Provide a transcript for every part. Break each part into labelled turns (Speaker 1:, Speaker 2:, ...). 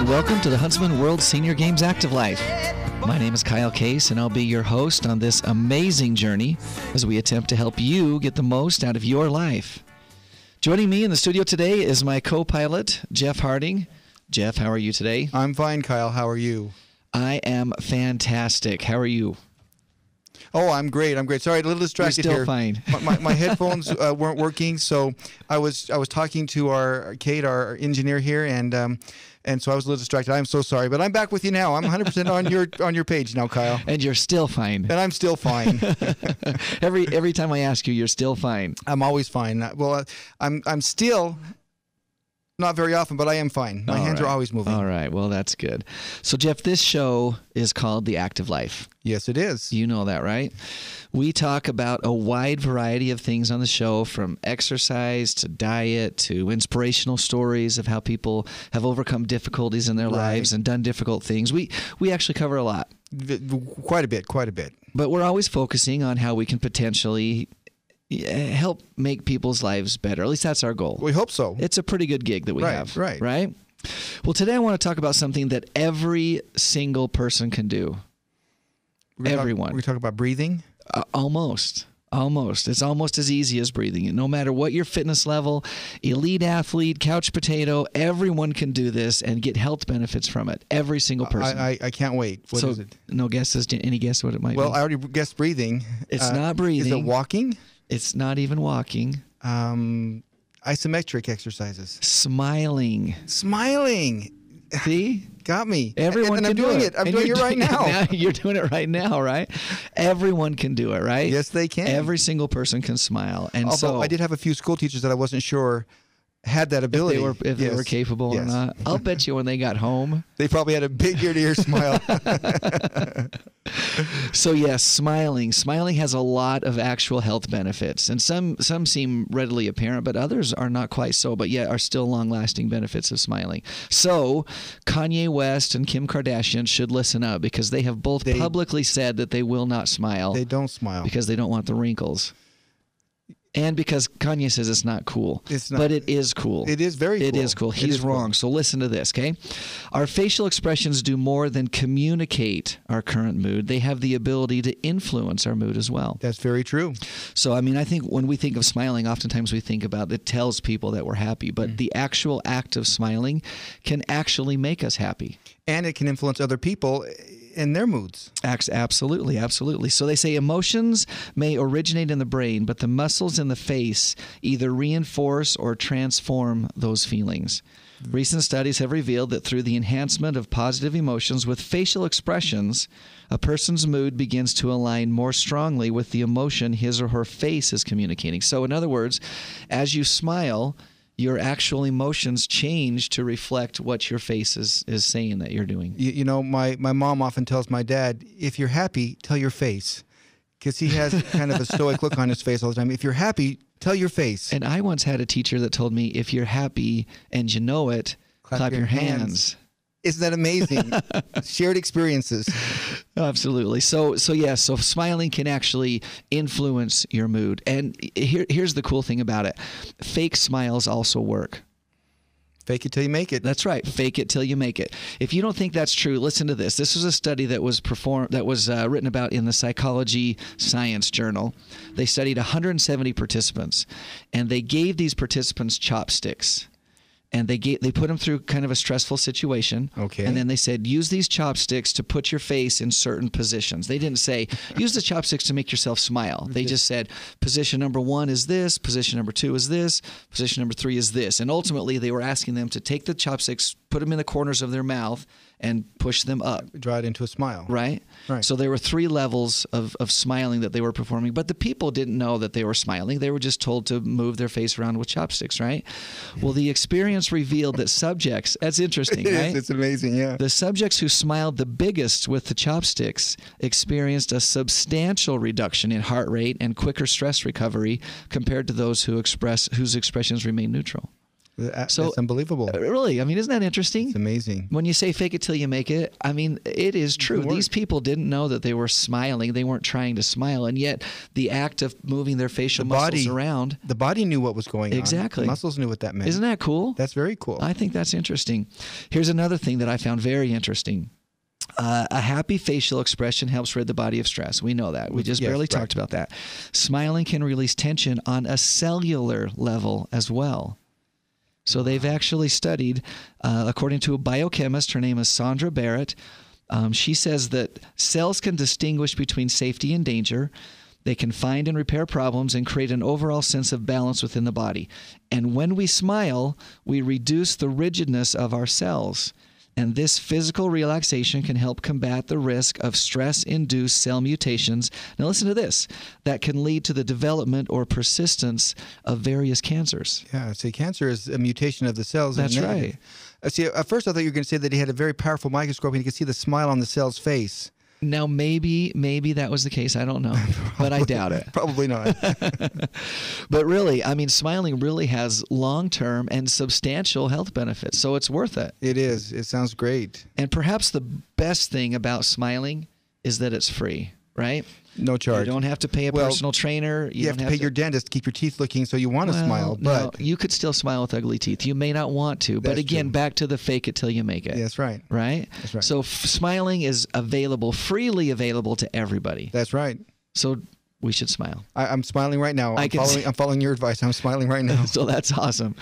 Speaker 1: welcome to the Huntsman World Senior Games Active Life. My name is Kyle Case, and I'll be your host on this amazing journey as we attempt to help you get the most out of your life. Joining me in the studio today is my co-pilot, Jeff Harding. Jeff, how are you today?
Speaker 2: I'm fine, Kyle. How are you?
Speaker 1: I am fantastic. How are you?
Speaker 2: Oh, I'm great. I'm great. Sorry, a little distracted
Speaker 1: You're still
Speaker 2: here.
Speaker 1: Fine.
Speaker 2: My headphones weren't working, so I was talking to Kate, our engineer here, and so I was a little distracted. I'm so sorry, but I'm back with you now. I'm 100% on your page now, Kyle.
Speaker 1: And you're still fine.
Speaker 2: And I'm still fine.
Speaker 1: Every time I ask you, you're still fine.
Speaker 2: I'm always fine. Well, I'm still. Not very often, but I am fine. My hands are always moving.
Speaker 1: All right. Well, that's good. So, Jeff, this show is called The Active Life.
Speaker 2: Yes, it is.
Speaker 1: You know that, right? We talk about a wide variety of things on the show, from exercise to diet to inspirational stories of how people have overcome difficulties in their lives and done difficult things. We actually cover a lot.
Speaker 2: Quite a bit.
Speaker 1: But we're always focusing on how we can potentially help make people's lives better. At least that's our goal.
Speaker 2: We hope so.
Speaker 1: It's a pretty good gig that we have.
Speaker 2: Right.
Speaker 1: Well, today I want to talk about something that every single person can do. Everyone.
Speaker 2: We're talking about breathing?
Speaker 1: Almost. It's almost as easy as breathing. No matter what your fitness level, elite athlete, couch potato, everyone can do this and get health benefits from it. Every single person.
Speaker 2: I can't wait. What is it?
Speaker 1: No guesses? Any guess what it might be?
Speaker 2: Well, I already guessed breathing.
Speaker 1: It's not breathing.
Speaker 2: Is it walking?
Speaker 1: It's not even walking.
Speaker 2: Isometric exercises.
Speaker 1: Smiling.
Speaker 2: See? Got me.
Speaker 1: Everyone
Speaker 2: and
Speaker 1: can
Speaker 2: I'm doing
Speaker 1: it.
Speaker 2: it. I'm doing it right now.
Speaker 1: You're doing it right now, right? Everyone can do it, right?
Speaker 2: Yes, they can.
Speaker 1: Every single person can smile. And
Speaker 2: although I did have a few school teachers that I wasn't sure had that ability.
Speaker 1: If they were capable or not. I'll bet you when they got home,
Speaker 2: they probably had a big ear-to-ear smile.
Speaker 1: So yes, smiling has a lot of actual health benefits, and some seem readily apparent, but others are not quite so, but yet are still long-lasting benefits of smiling. So Kanye West and Kim Kardashian should listen up, because they have both publicly said that they will not smile.
Speaker 2: They don't smile
Speaker 1: because they don't want the wrinkles. And because Kanye says it's not cool.
Speaker 2: It's not.
Speaker 1: But it is cool.
Speaker 2: It is very cool.
Speaker 1: It is cool. He's wrong. So listen to this, okay? Our facial expressions do more than communicate our current mood. They have the ability to influence our mood as well.
Speaker 2: That's very true.
Speaker 1: So, I mean, I think when we think of smiling, oftentimes we think about it tells people that we're happy. But the actual act of smiling can actually make us happy.
Speaker 2: And it can influence other people in their moods.
Speaker 1: Absolutely. So they say emotions may originate in the brain, but the muscles in the face either reinforce or transform those feelings. Recent studies have revealed that through the enhancement of positive emotions with facial expressions, a person's mood begins to align more strongly with the emotion his or her face is communicating. So in other words, as you smile, your actual emotions change to reflect what your face is saying that you're doing.
Speaker 2: You know, my mom often tells my dad, if you're happy, tell your face. Because he has kind of a stoic look on his face all the time. If you're happy, tell your face.
Speaker 1: And I once had a teacher that told me, if you're happy and you know it, clap your hands.
Speaker 2: Isn't that amazing? Shared experiences.
Speaker 1: Absolutely. So smiling can actually influence your mood. And here's the cool thing about it. Fake smiles also work.
Speaker 2: Fake it till you make it.
Speaker 1: That's right. Fake it till you make it. If you don't think that's true, listen to this. This was a study that was written about in the Psychology Science Journal. They studied 170 participants, and they gave these participants chopsticks. And they put them through kind of a stressful situation.
Speaker 2: Okay.
Speaker 1: And then they said, use these chopsticks to put your face in certain positions. They didn't say, use the chopsticks to make yourself smile. They just said, position number 1 is this, position number 2 is this, position number 3 is this. And ultimately, they were asking them to take the chopsticks, put them in the corners of their mouth, and push them up.
Speaker 2: Draw it into a smile.
Speaker 1: Right? So there were 3 levels of smiling that they were performing, but the people didn't know that they were smiling. They were just told to move their face around with chopsticks, right? Well, the experience revealed that subjects, that's interesting, right?
Speaker 2: It's amazing, yeah.
Speaker 1: The subjects who smiled the biggest with the chopsticks experienced a substantial reduction in heart rate and quicker stress recovery compared to those whose expressions remained neutral.
Speaker 2: That's unbelievable.
Speaker 1: Really, I mean, isn't that interesting?
Speaker 2: It's amazing.
Speaker 1: When you say fake it till you make it, I mean, it is true. These people didn't know that they were smiling. They weren't trying to smile. And yet the act of moving their facial muscles around.
Speaker 2: The body knew what was going on.
Speaker 1: Exactly.
Speaker 2: The muscles knew what that meant.
Speaker 1: Isn't that cool?
Speaker 2: That's very cool.
Speaker 1: I think that's interesting. Here's another thing that I found very interesting. A happy facial expression helps rid the body of stress. We know that. We just barely talked about that. Smiling can release tension on a cellular level as well. So they've actually studied, according to a biochemist, her name is Sandra Barrett. She says that cells can distinguish between safety and danger. They can find and repair problems and create an overall sense of balance within the body. And when we smile, we reduce the rigidness of our cells. And this physical relaxation can help combat the risk of stress-induced cell mutations. Now listen to this. That can lead to the development or persistence of various cancers.
Speaker 2: Yeah, see, cancer is a mutation of the cells.
Speaker 1: That's right.
Speaker 2: See, at first I thought you were going to say that he had a very powerful microscope and you could see the smile on the cell's face.
Speaker 1: Now, maybe that was the case. I don't know, but I doubt it.
Speaker 2: Probably not.
Speaker 1: But really, I mean, smiling really has long-term and substantial health benefits, so it's worth it.
Speaker 2: It is. It sounds great.
Speaker 1: And perhaps the best thing about smiling is that it's free, right?
Speaker 2: No charge.
Speaker 1: You don't have to pay a personal trainer.
Speaker 2: You have to pay your dentist to keep your teeth looking, so you want to smile. But
Speaker 1: no, you could still smile with ugly teeth. You may not want to. But again, back to the fake it till you make it.
Speaker 2: Yeah, that's right.
Speaker 1: Right?
Speaker 2: That's right.
Speaker 1: So smiling is freely available to everybody.
Speaker 2: That's right.
Speaker 1: So we should smile.
Speaker 2: I'm smiling right now. I'm following your advice. I'm smiling right now.
Speaker 1: So that's awesome.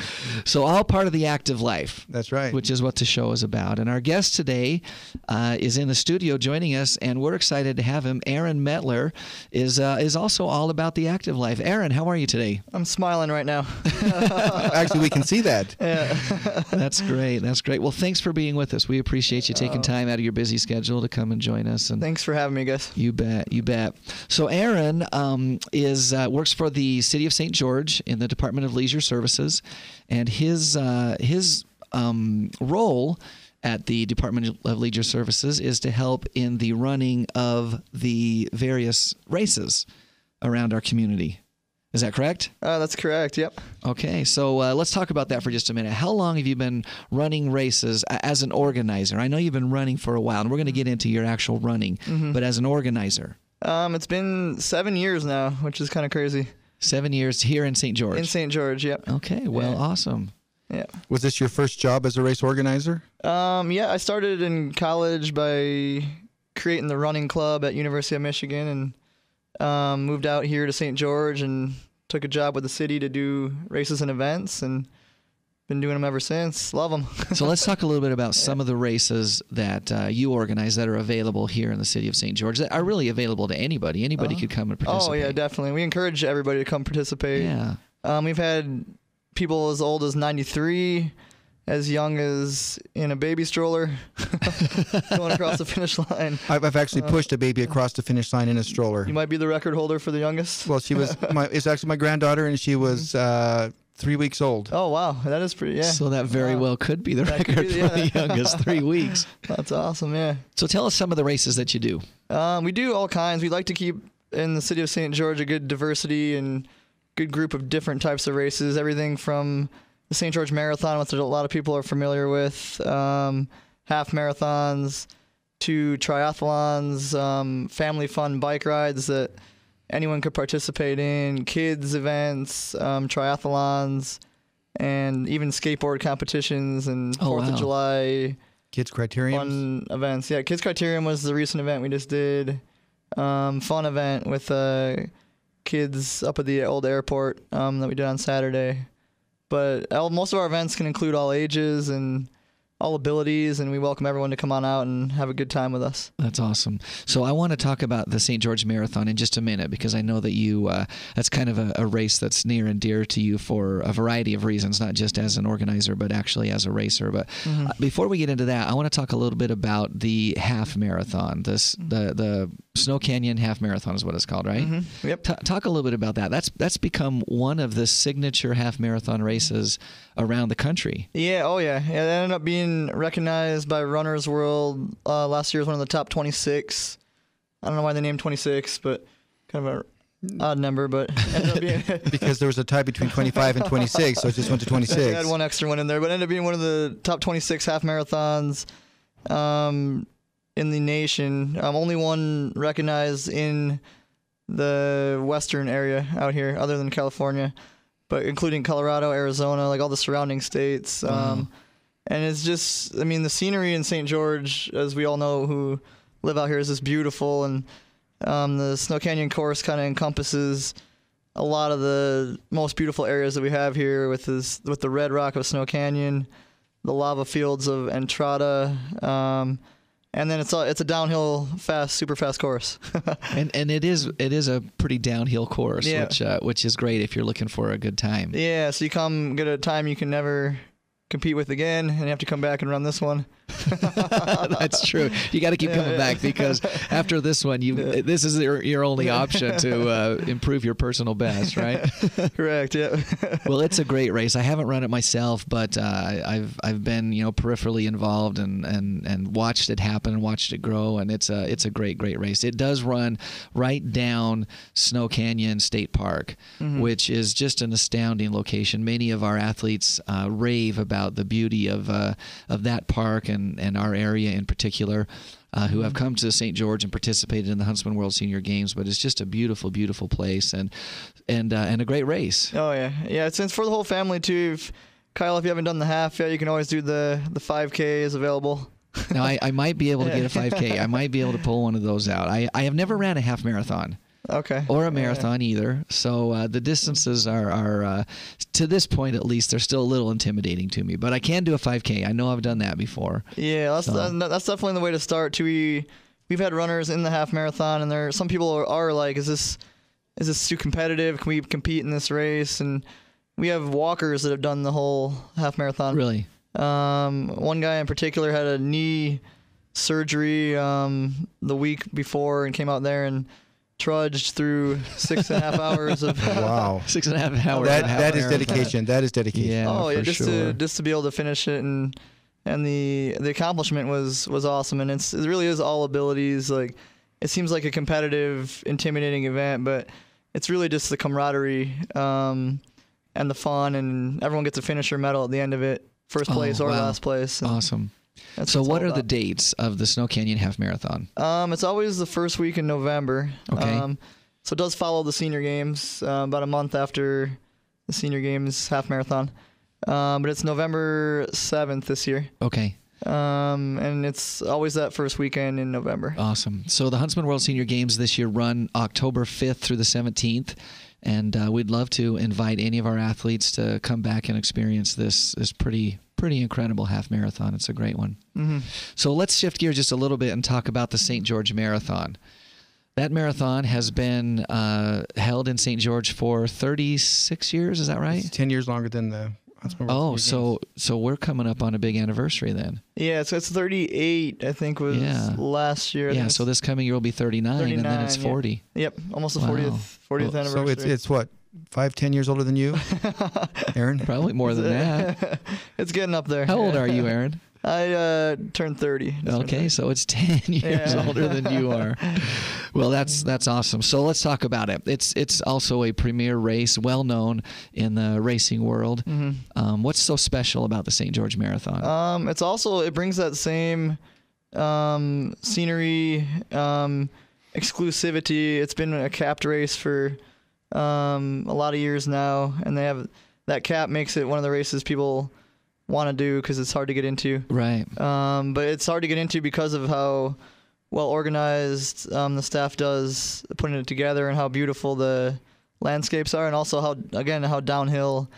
Speaker 1: So all part of the active life.
Speaker 2: That's right.
Speaker 1: Which is what the show is about. And our guest today is in the studio joining us, and we're excited to have him. Aaron Metler is also all about the active life. Aaron, how are you today?
Speaker 3: I'm smiling right now.
Speaker 2: Actually, we can see that.
Speaker 3: Yeah.
Speaker 1: That's great. That's great. Well, thanks for being with us. We appreciate you taking time out of your busy schedule to come and join us. And
Speaker 3: thanks for having me, guys.
Speaker 1: You bet. You bet. So Aaron works for the City of St. George in the Department of Leisure Services, and his role at the Department of Leisure Services is to help in the running of the various races around our community. Is that correct?
Speaker 3: That's correct, yep.
Speaker 1: Okay, so let's talk about that for just a minute. How long have you been running races as an organizer? I know you've been running for a while, and we're going to get into your actual running, but as an organizer.
Speaker 3: It's been 7 years now, which is kind of crazy.
Speaker 1: 7 years here in St. George?
Speaker 3: In St. George, yep.
Speaker 1: Okay, well, awesome.
Speaker 3: Yeah.
Speaker 2: Was this your first job as a race organizer?
Speaker 3: Yeah, I started in college by creating the running club at University of Michigan, and moved out here to St. George and took a job with the city to do races and events, and been doing them ever since. Love them.
Speaker 1: So let's talk a little bit about some of the races that you organize that are available here in the city of St. George that are really available to anybody. Anybody could come and participate.
Speaker 3: Oh, yeah, definitely. We encourage everybody to come participate.
Speaker 1: Yeah.
Speaker 3: We've had people as old as 93, as young as in a baby stroller going across the finish line.
Speaker 2: I've actually pushed a baby across the finish line in a stroller.
Speaker 3: You might be the record holder for the youngest.
Speaker 2: Well, it's actually my granddaughter, and she was 3 weeks old.
Speaker 3: Oh, wow. That is pretty, yeah.
Speaker 1: So that very well could be the record for the youngest, 3 weeks.
Speaker 3: That's awesome, yeah.
Speaker 1: So tell us some of the races that you do.
Speaker 3: We do all kinds. We like to keep in the city of St. George a good diversity and good group of different types of races. Everything from the St. George Marathon, which a lot of people are familiar with, half marathons, to triathlons, family fun bike rides that anyone could participate in, kids events, triathlons, and even skateboard competitions and 4th of July.
Speaker 2: Kids Criterium.
Speaker 3: Fun events. Yeah, Kids Criterium was the recent event we just did. Fun event with kids up at the old airport that we did on Saturday. But most of our events can include all ages and all abilities, and we welcome everyone to come on out and have a good time with us.
Speaker 1: That's awesome. So I want to talk about the St. George Marathon in just a minute, because I know that you that's kind of a race that's near and dear to you for a variety of reasons, not just as an organizer, but actually as a racer. But before we get into that, I want to talk a little bit about the half marathon. The Snow Canyon Half Marathon is what it's called, right?
Speaker 3: Yep.
Speaker 1: Talk a little bit about that. That's become one of the signature half marathon races around the country.
Speaker 3: Yeah, oh yeah. Yeah, that ended up being recognized by Runner's World last year as one of the top 26. I don't know why they named 26, but kind of a odd number, but ended up being
Speaker 2: Because there was a tie between 25 and 26, so it just went to 26.
Speaker 3: I had one extra one in there, but ended up being one of the top 26 half marathons in the nation. Only one recognized in the western area out here, other than California, but including Colorado, Arizona, like all the surrounding states.
Speaker 1: Wow.
Speaker 3: And it's just, I mean, the scenery in St. George, as we all know who live out here, is just beautiful. And the Snow Canyon course kind of encompasses a lot of the most beautiful areas that we have here with the red rock of Snow Canyon, the lava fields of Entrada, and then it's a downhill super fast course.
Speaker 1: and it is a pretty downhill course,
Speaker 3: Yeah.
Speaker 1: which is great if you're looking for a good time.
Speaker 3: Yeah, so you come get a time you can never compete with again, and you have to come back and run this one.
Speaker 1: That's true. You got to keep coming back, because after this one, this is your only option to improve your personal best, right?
Speaker 3: Correct. Yeah.
Speaker 1: Well, it's a great race. I haven't run it myself, but I've been peripherally involved and watched it happen and watched it grow, and it's a great race. It does run right down Snow Canyon State Park, which is just an astounding location. Many of our athletes rave about the beauty of that park and our area in particular, who have come to St. George and participated in the Huntsman World Senior Games. But it's just a beautiful, beautiful place and a great race.
Speaker 3: Oh yeah, yeah. It's for the whole family too. Kyle, if you haven't done the half yet, you can always do the 5K is available.
Speaker 1: Now I might be able to get a 5K. I might be able to pull one of those out. I have never ran a half marathon.
Speaker 3: Okay.
Speaker 1: Or a marathon either. So the distances are to this point at least, they're still a little intimidating to me. But I can do a 5K. I know I've done that before.
Speaker 3: Yeah, that's definitely the way to start too. We've had runners in the half marathon, and some people are like, is this too competitive? Can we compete in this race? And we have walkers that have done the whole half marathon.
Speaker 1: Really?
Speaker 3: One guy in particular had a knee surgery the week before and came out there and trudged through 6.5 hours of
Speaker 2: Wow.
Speaker 1: 6.5 hours.
Speaker 2: That is dedication. That is dedication.
Speaker 1: Yeah.
Speaker 3: oh yeah,
Speaker 1: for
Speaker 3: just
Speaker 1: sure.
Speaker 3: to be able to finish it, and the accomplishment was awesome, and it really is all abilities. Like, it seems like a competitive, intimidating event, but it's really just the camaraderie and the fun, and everyone gets a finisher medal at the end of it, first place or last place.
Speaker 1: Awesome.
Speaker 3: That's
Speaker 1: So what
Speaker 3: all
Speaker 1: are the
Speaker 3: about.
Speaker 1: dates of the Snow Canyon Half Marathon?
Speaker 3: It's always the first week in November.
Speaker 1: Okay.
Speaker 3: So it does follow the Senior Games, about a month after the Senior Games half marathon. But it's November 7th this year.
Speaker 1: Okay.
Speaker 3: And it's always that first weekend in November.
Speaker 1: Awesome. So the Huntsman World Senior Games this year run October 5th through the 17th. And we'd love to invite any of our athletes to come back and experience this pretty incredible half marathon. It's a great one.
Speaker 3: Mm-hmm.
Speaker 1: So let's shift gears just a little bit and talk about the St. George Marathon. That marathon has been held in St. George for 36 years. Is that right?
Speaker 2: It's 10 years longer than the Huntsman World
Speaker 1: Oh,
Speaker 2: Senior Games.
Speaker 1: so we're coming up on a big anniversary then.
Speaker 3: Yeah, so it's 38, I think, was last year. I
Speaker 1: Yeah,
Speaker 3: think
Speaker 1: so this coming year will be 39, and then it's
Speaker 3: 39,
Speaker 1: 40.
Speaker 3: Yep, almost the
Speaker 1: Wow.
Speaker 3: 40th
Speaker 2: So
Speaker 3: anniversary.
Speaker 2: it's what, 5-10 years older than you, Aaron?
Speaker 1: Probably more than that.
Speaker 3: It's getting up there.
Speaker 1: How old are you, Aaron?
Speaker 3: I turned 30. Just turned
Speaker 1: Okay,
Speaker 3: 30.
Speaker 1: so it's 10 years
Speaker 3: Yeah.
Speaker 1: older than you are. Well, that's awesome. So let's talk about it. It's also a premier race, well known in the racing world.
Speaker 3: Mm-hmm.
Speaker 1: What's so special about the St. George Marathon?
Speaker 3: It brings that same scenery, exclusivity. It's been a capped race for a lot of years now, and that cap makes it one of the races people want to do because it's hard to get into.
Speaker 1: Right.
Speaker 3: But it's hard to get into because of how well organized the staff does putting it together, and how beautiful the landscapes are, and also how downhill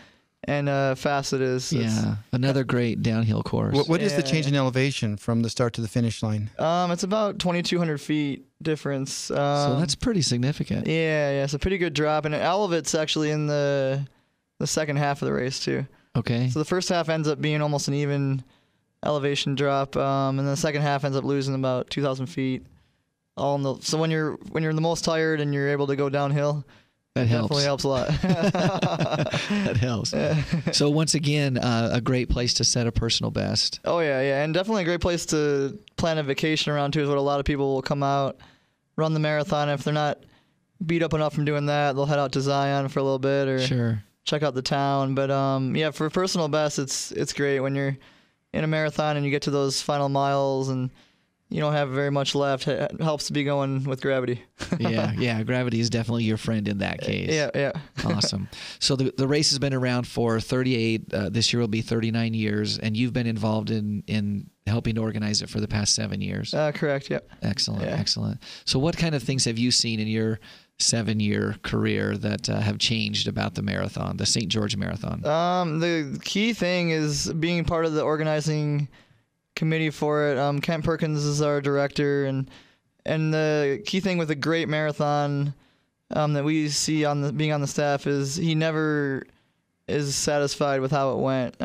Speaker 3: and fast it is.
Speaker 1: Yeah, another great downhill course.
Speaker 2: What is the
Speaker 3: Yeah.
Speaker 2: change in elevation from the start to the finish line?
Speaker 3: It's about 2,200 feet difference.
Speaker 1: So that's pretty significant.
Speaker 3: Yeah, it's a pretty good drop, and all of it's actually in the second half of the race too.
Speaker 1: Okay.
Speaker 3: So the first half ends up being almost an even elevation drop, and then the second half ends up losing about 2,000 feet. So when you're the most tired and you're able to go downhill,
Speaker 1: That
Speaker 3: it
Speaker 1: helps.
Speaker 3: definitely helps a lot.
Speaker 1: That helps. So once again, a great place to set a personal best.
Speaker 3: Oh yeah, and definitely a great place to plan a vacation around too. Is what a lot of people will come out, run the marathon if they're not beat up enough from doing that, they'll head out to Zion for a little bit or
Speaker 1: Sure.
Speaker 3: check out the town. But yeah, for personal best, it's great when you're in a marathon and you get to those final miles and you don't have very much left. It helps to be going with gravity.
Speaker 1: Yeah. Gravity is definitely your friend in that case.
Speaker 3: Yeah.
Speaker 1: Awesome. So the race has been around for 38. This year will be 39 years, and you've been involved in helping to organize it for the past 7 years.
Speaker 3: Correct. Yep.
Speaker 1: Excellent. So what kind of things have you seen in your 7-year career that have changed about the marathon, the St. George Marathon?
Speaker 3: The key thing is being part of the organizing committee for it. Kent Perkins is our director, and the key thing with a great marathon that we see being on the staff is he never is satisfied with how it went.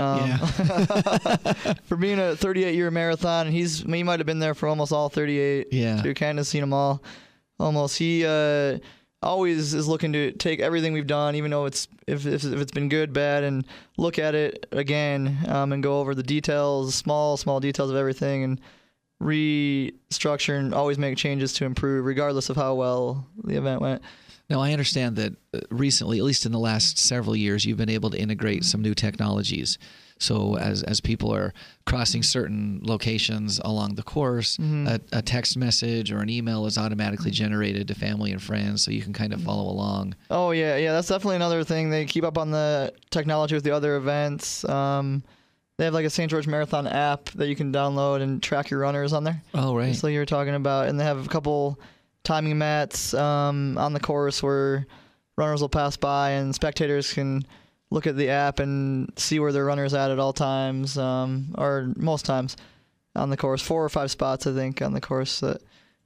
Speaker 3: For being a 38-year marathon, he might have been there for almost all 38.
Speaker 1: Yeah.
Speaker 3: So you've kind of seen them all. Almost. He always is looking to take everything we've done, even though if it's been good, bad, and look at it again and go over the details, small details of everything, and restructure and always make changes to improve, regardless of how well the event went.
Speaker 1: Now, I understand that recently, at least in the last several years, you've been able to integrate some new technologies. So as people are crossing certain locations along the course, a text message or an email is automatically generated to family and friends, so you can kind of follow along.
Speaker 3: Oh, yeah. That's definitely another thing. They keep up on the technology with the other events. They have like a St. George Marathon app that you can download and track your runners on there.
Speaker 1: Oh, right.
Speaker 3: So you were talking about, and they have a couple timing mats on the course where runners will pass by and spectators can look at the app and see where their runner's at all times, or most times on the course. 4 or 5 spots, I think, on the course that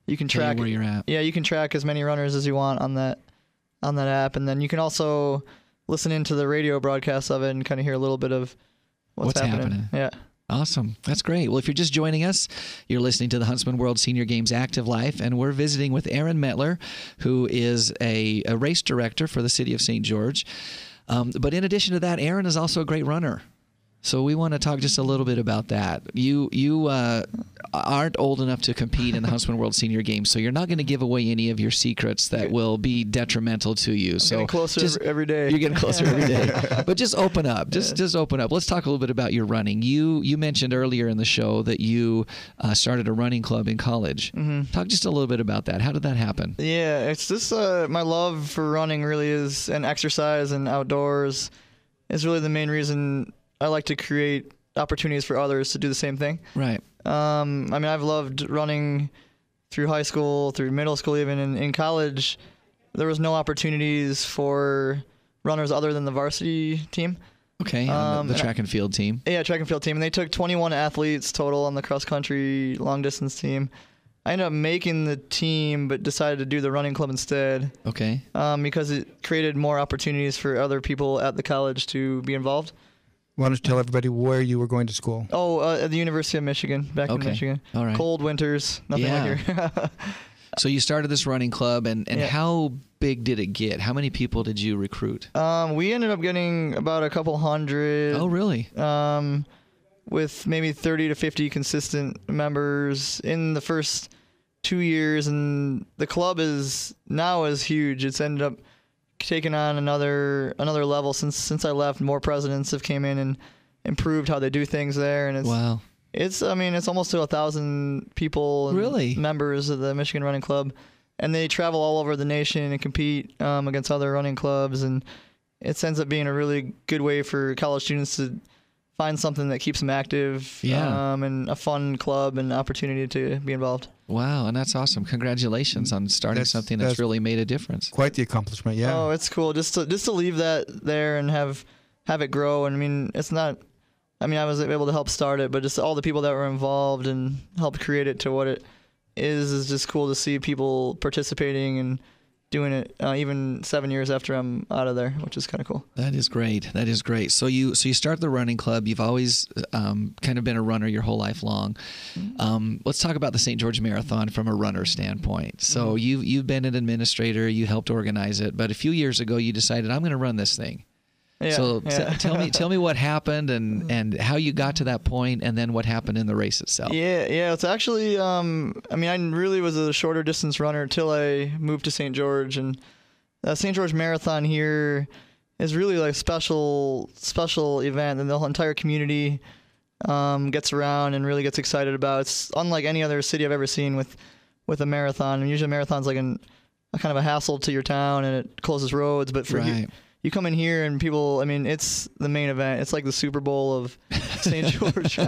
Speaker 3: you can track
Speaker 1: where you're at.
Speaker 3: Yeah, you can track as many runners as you want on that app, and then you can also listen into the radio broadcast of it and kind of hear a little bit of what's happening. Yeah.
Speaker 1: Awesome. That's great. Well, if you're just joining us, you're listening to the Huntsman World Senior Games Active Life, and we're visiting with Aaron Metler, who is a race director for the city of St. George. But in addition to that, Aaron is also a great runner. So we want to talk just a little bit about that. You aren't old enough to compete in the Huntsman World Senior Games, so you're not going to give away any of your secrets that will be detrimental to you.
Speaker 3: I'm getting closer every day.
Speaker 1: You're getting closer every day. But just open up. Just open up. Let's talk a little bit about your running. You mentioned earlier in the show that you started a running club in college. Talk just a little bit about that. How did that happen?
Speaker 3: Yeah, it's just my love for running really is, and exercise and outdoors is really the main reason I like to create opportunities for others to do the same thing.
Speaker 1: Right.
Speaker 3: I mean, I've loved running through high school, through middle school, even in college. There was no opportunities for runners other than the varsity team.
Speaker 1: Okay, the track and field team.
Speaker 3: Yeah, track and field team. And they took 21 athletes total on the cross-country long-distance team. I ended up making the team, but decided to do the running club instead.
Speaker 1: Okay.
Speaker 3: Because it created more opportunities for other people at the college to be involved.
Speaker 2: Why don't you tell everybody where you were going to school?
Speaker 3: At the University of Michigan, back in Michigan.
Speaker 1: All right.
Speaker 3: Cold winters, nothing like here.
Speaker 1: So you started this running club, and how big did it get? How many people did you recruit?
Speaker 3: We ended up getting about a couple hundred.
Speaker 1: Oh, really?
Speaker 3: With maybe 30 to 50 consistent members in the first 2 years, and the club is huge. It's ended up taken on another level since I left. More presidents have came in and improved how they do things there, and it's
Speaker 1: wow.
Speaker 3: It's almost to 1,000 people,
Speaker 1: really,
Speaker 3: members of the Michigan Running Club, and they travel all over the nation and compete against other running clubs, and it ends up being a really good way for college students to find something that keeps them active, and a fun club and opportunity to be involved.
Speaker 1: Wow, and that's awesome. Congratulations on starting something that's really made a difference.
Speaker 2: Quite the accomplishment, yeah.
Speaker 3: Oh, it's cool. Just to leave that there and have it grow. And I mean, it's not. I mean, I was able to help start it, but just all the people that were involved and helped create it to what it is just cool to see people participating and doing it even 7 years after I'm out of there, which is kind of cool.
Speaker 1: That is great. That is great. So you start the running club. You've always kind of been a runner your whole life long. Let's talk about the St. George Marathon from a runner standpoint. So you've been an administrator. You helped organize it, but a few years ago you decided, I'm going to run this thing.
Speaker 3: Yeah,
Speaker 1: so tell me what happened and how you got to that point, and then what happened in the race itself.
Speaker 3: Yeah. It's actually, I mean, I really was a shorter distance runner until I moved to St. George, and St. George Marathon here is really like a special event, and the whole entire community gets around and really gets excited about. It's unlike any other city I've ever seen with a marathon. And usually a marathon's like a kind of a hassle to your town, and it closes roads. But for you come in here and people, I mean, it's the main event. It's like the Super Bowl of St. George.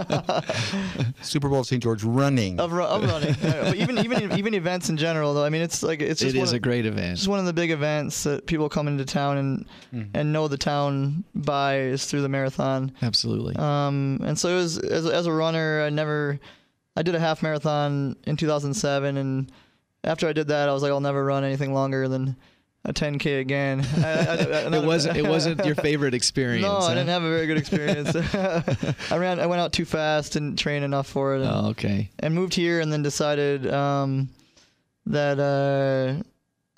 Speaker 2: Super Bowl of St. George running.
Speaker 3: Of running. But even events in general, though. I mean, it's like it's just
Speaker 1: a great event.
Speaker 3: Just one of the big events that people come into town and know the town by is through the marathon.
Speaker 1: Absolutely.
Speaker 3: And so it was as a runner, I did a half marathon in 2007, and after I did that, I was like, I'll never run anything longer than a 10K again.
Speaker 1: It wasn't your favorite experience.
Speaker 3: No,
Speaker 1: huh?
Speaker 3: I didn't have a very good experience. I went out too fast, didn't train enough for it.
Speaker 1: Okay.
Speaker 3: And moved here, and then decided that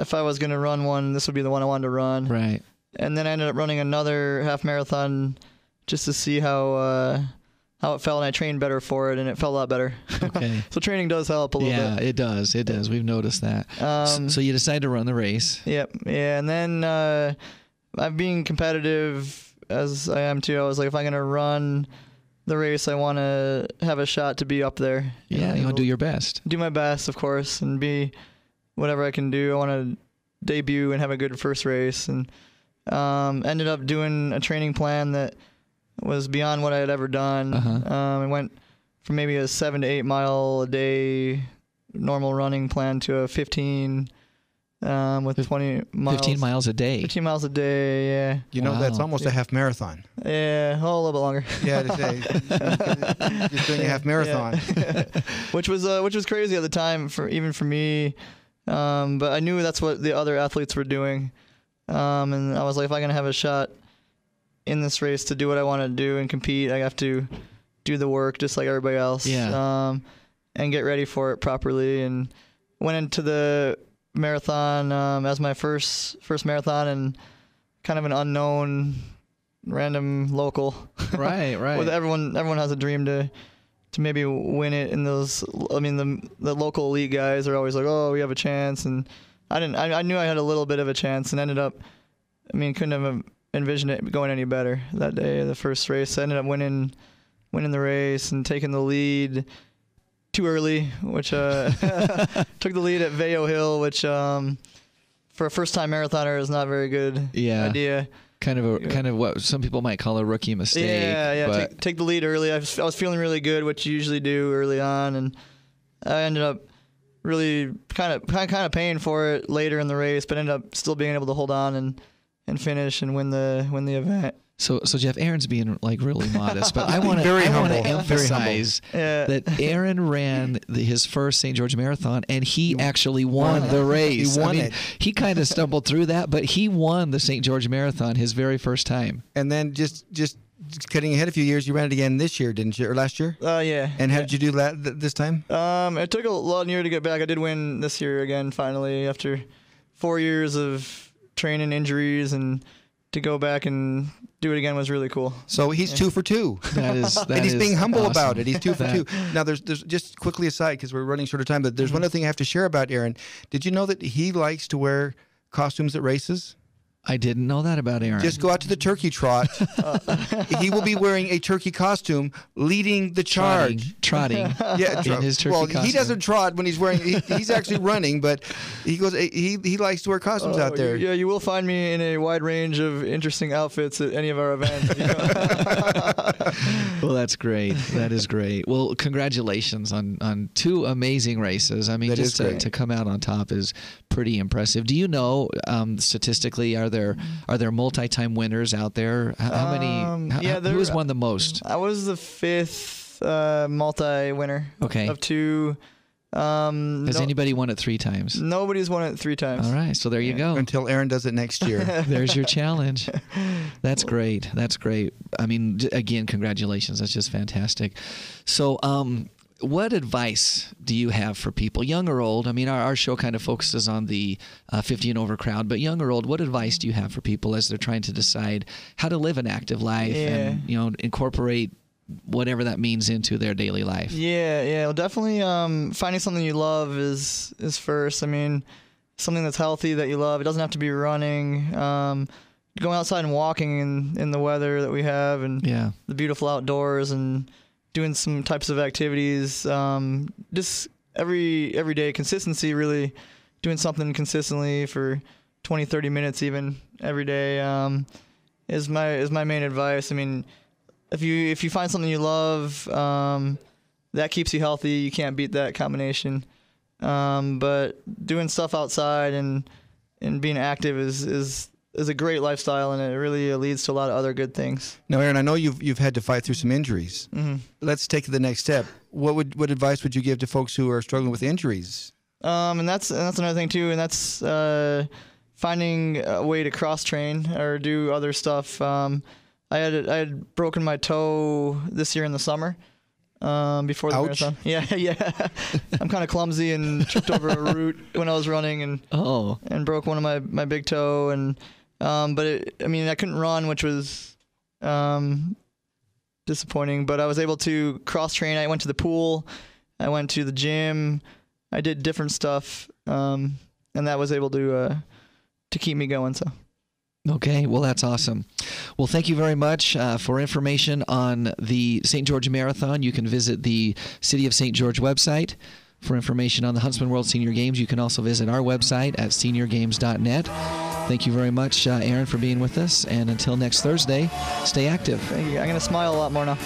Speaker 3: if I was going to run one, this would be the one I wanted to run.
Speaker 1: Right.
Speaker 3: And then I ended up running another half marathon just to see how it felt, and I trained better for it, and it felt a lot better.
Speaker 1: Okay.
Speaker 3: So training does help a little bit.
Speaker 1: Yeah, it does. It does. We've noticed that. So you decide to run the race.
Speaker 3: Yep. Yeah, and then I'm being competitive as I am too. I was like, if I'm going to run the race, I want to have a shot to be up there.
Speaker 1: Yeah, you want to do your best.
Speaker 3: Do my best, of course, and be whatever I can do. I want to debut and have a good first race, and ended up doing a training plan that was beyond what I had ever done. I went from maybe a 7 to 8 mile a day normal running plan to a 15 with 20 miles.
Speaker 1: 15 miles a day.
Speaker 3: 15 miles a day, yeah.
Speaker 2: You know, that's almost a half marathon.
Speaker 3: Yeah, a little bit longer.
Speaker 2: Yeah, to say you're doing a half marathon,
Speaker 3: which was crazy at the time even for me. But I knew that's what the other athletes were doing, and I was like, if I'm gonna have a shot in this race to do what I want to do and compete, I have to do the work just like everybody else.
Speaker 1: Yeah.
Speaker 3: And get ready for it properly. And went into the marathon as my first marathon, and kind of an unknown, random local.
Speaker 1: Right.
Speaker 3: With everyone has a dream to maybe win it. And those, I mean, the local elite guys are always like, oh, we have a chance. And I knew I had a little bit of a chance, and ended up, I mean, couldn't have envisioned it going any better that day. The first race, I ended up winning the race and taking the lead too early, which took the lead at Vail Hill, which for a first-time marathoner is not a very good idea.
Speaker 1: Kind of what some people might call a rookie mistake.
Speaker 3: Yeah. Take the lead early. I was feeling really good, which you usually do early on, and I ended up really kind of paying for it later in the race, but ended up still being able to hold on and finish and win the event.
Speaker 1: So Jeff, Aaron's being like really modest, but I want to emphasize that Aaron ran his first St. George Marathon, and he actually won the race.
Speaker 2: He won it.
Speaker 1: He kind of stumbled through that, but he won the St. George Marathon his very first time.
Speaker 2: And then just cutting ahead a few years, you ran it again this year, didn't you, or last year?
Speaker 3: Yeah.
Speaker 2: And how did you do that this time?
Speaker 3: It took a long year to get back. I did win this year again, finally, after 4 years of training, injuries, and to go back and do it again was really cool.
Speaker 2: So he's 2 for 2. And he's being humble about it. He's 2 for 2. Now, there's just quickly aside, because we're running short of time, but there's one other thing I have to share about Aaron. Did you know that he likes to wear costumes at races?
Speaker 1: I didn't know that about Aaron.
Speaker 2: Just go out to the turkey trot. He will be wearing a turkey costume, leading the charge.
Speaker 1: Trotting.
Speaker 2: Yeah,
Speaker 1: in his turkey costume.
Speaker 2: He doesn't trot when he's wearing. He's actually running, but he goes. He likes to wear costumes out there.
Speaker 3: Yeah, you will find me in a wide range of interesting outfits at any of our events.
Speaker 1: Well, that's great. That is great. Well, congratulations on 2 amazing races. I mean,
Speaker 2: that
Speaker 1: just to come out on top is pretty impressive. Do you know statistically are there multi-time winners out there? How many? Who has won the most?
Speaker 3: I was the 5th multi-winner.
Speaker 1: Okay.
Speaker 3: Of 2.
Speaker 1: Has anybody won it 3 times?
Speaker 3: Nobody's won it 3 times.
Speaker 1: All right, so there you go.
Speaker 2: Until Aaron does it next year.
Speaker 1: There's your challenge. That's great. That's great. I mean, again, congratulations. That's just fantastic. So, what advice do you have for people, young or old? I mean, our show kind of focuses on the 50 and over crowd, but young or old, what advice do you have for people as they're trying to decide how to live an active life and, incorporate whatever that means into their daily life?
Speaker 3: Yeah. Well, definitely finding something you love is first. I mean, something that's healthy that you love. It doesn't have to be running. Going outside and walking in the weather that we have and the beautiful outdoors and doing some types of activities. Just every day consistency, really doing something consistently for 20, 30 minutes even every day is my main advice. I mean, if you find something you love, that keeps you healthy. You can't beat that combination. But doing stuff outside and being active is a great lifestyle, and it really leads to a lot of other good things.
Speaker 2: Now, Aaron, I know you've had to fight through some injuries.
Speaker 3: Mm-hmm.
Speaker 2: Let's take the next step. What advice would you give to folks who are struggling with injuries?
Speaker 3: And that's another thing too, and that's finding a way to cross train or do other stuff. I had broken my toe this year in the summer. Before the
Speaker 2: Ouch.
Speaker 3: marathon. Yeah. I'm kind of clumsy and tripped over a root when I was running and broke one of my big toe and but I couldn't run, which was disappointing, but I was able to cross train. I went to the pool, I went to the gym, I did different stuff, and that was able to keep me going. So.
Speaker 1: Okay, well, that's awesome. Well, thank you very much. For information on the St. George Marathon, you can visit the City of St. George website. For information on the Huntsman World Senior Games, you can also visit our website at seniorgames.net. Thank you very much, Aaron, for being with us. And until next Thursday, stay active.
Speaker 3: Thank you. I'm going to smile a lot more now.